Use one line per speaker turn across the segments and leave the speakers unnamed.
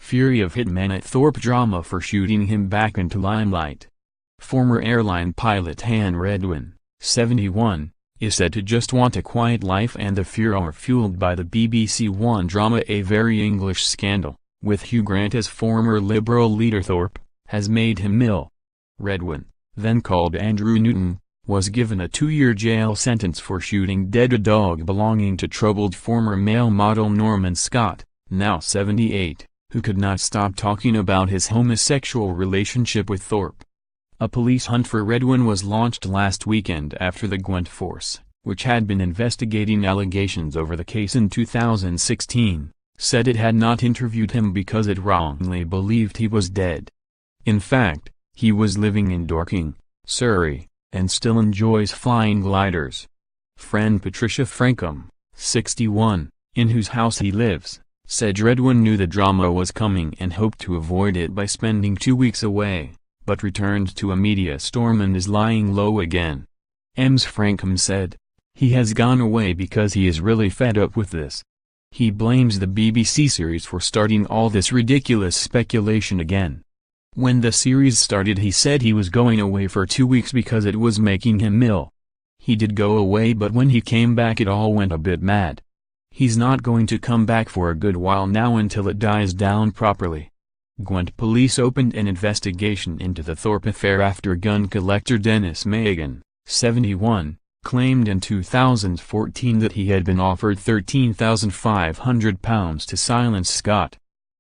fury of Hitman at Thorpe drama for shooting him back into limelight. Former airline pilot Hann Redwin, 71, is said to just want a quiet life, and the furore fueled by the BBC One drama A Very English Scandal, with Hugh Grant as former Liberal leader Thorpe, has made him ill. Redwin, then called Andrew Newton, was given a 2-year jail sentence for shooting dead a dog belonging to troubled former male model Norman Scott, now 78, who could not stop talking about his homosexual relationship with Thorpe. A police hunt for Redwin was launched last weekend after the Gwent force, which had been investigating allegations over the case in 2016, said it had not interviewed him because it wrongly believed he was dead. In fact, he was living in Dorking, Surrey, and still enjoys flying gliders. Friend Patricia Frankham, 61, in whose house he lives, said Redwin knew the drama was coming and hoped to avoid it by spending 2 weeks away, but returned to a media storm and is lying low again. Ms. Frankham said, "He has gone away because he is really fed up with this. He blames the BBC series for starting all this ridiculous speculation again. When the series started he said he was going away for 2 weeks because it was making him ill. He did go away, but when he came back it all went a bit mad. He's not going to come back for a good while now until it dies down properly." Gwent police opened an investigation into the Thorpe affair after gun collector Dennis Magan, 71, claimed in 2014 that he had been offered £13,500 to silence Scott.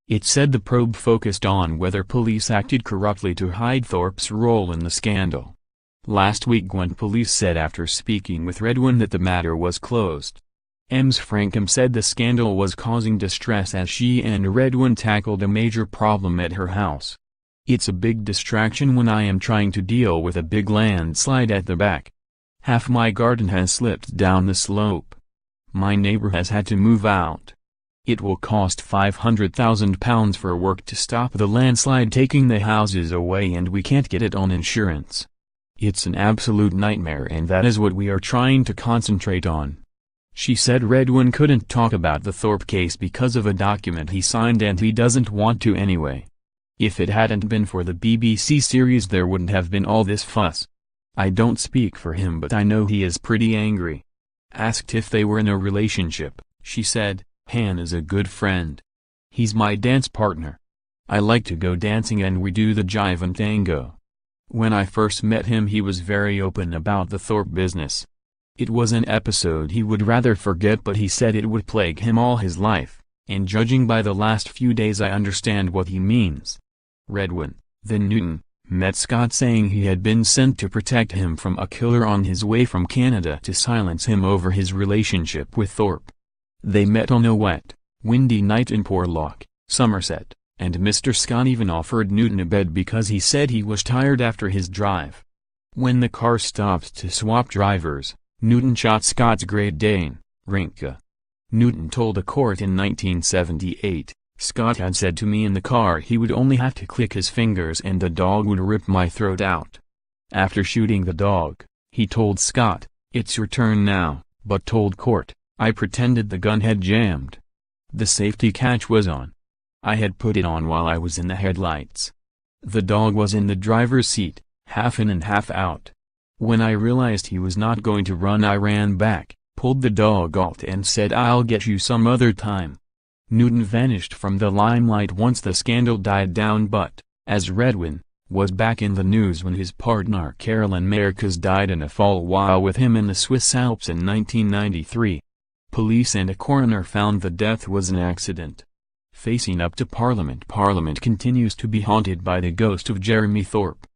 It said the probe focused on whether police acted corruptly to hide Thorpe's role in the scandal. Last week Gwent police said after speaking with Redwin that the matter was closed. Ms. Frankham said the scandal was causing distress as she and Redwin tackled a major problem at her house. "It's a big distraction when I am trying to deal with a big landslide at the back. Half my garden has slipped down the slope. My neighbor has had to move out. It will cost £500,000 for work to stop the landslide taking the houses away, and we can't get it on insurance. It's an absolute nightmare, and that is what we are trying to concentrate on." She said Redwin couldn't talk about the Thorpe case because of a document he signed, and he doesn't want to anyway. "If it hadn't been for the BBC series there wouldn't have been all this fuss. I don't speak for him, but I know he is pretty angry." Asked if they were in a relationship, she said, "Hann is a good friend. He's my dance partner. I like to go dancing and we do the jive and tango. When I first met him he was very open about the Thorpe business. It was an episode he would rather forget, but he said it would plague him all his life, and judging by the last few days I understand what he means." Redwin, then Newton, met Scott saying he had been sent to protect him from a killer on his way from Canada to silence him over his relationship with Thorpe. They met on a wet, windy night in Porlock, Somerset, and Mr. Scott even offered Newton a bed because he said he was tired after his drive. When the car stopped to swap drivers, Newton shot Scott's Great Dane, Rinka. Newton told a court in 1978, "Scott had said to me in the car he would only have to click his fingers and the dog would rip my throat out. After shooting the dog, he told Scott, 'It's your turn now,' but told court, 'I pretended the gun had jammed. The safety catch was on. I had put it on while I was in the headlights. The dog was in the driver's seat, half in and half out. When I realized he was not going to run I ran back, pulled the dog out and said I'll get you some other time.'" Newton vanished from the limelight once the scandal died down, but, as Redwin, was back in the news when his partner Carolyn Merkes died in a fall while with him in the Swiss Alps in 1993. Police and a coroner found the death was an accident. Facing up to Parliament continues to be haunted by the ghost of Jeremy Thorpe.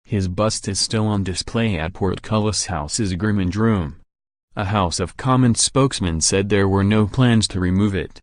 His bust is still on display at Portcullis House's Grimond Room. A House of Commons spokesman said there were no plans to remove it.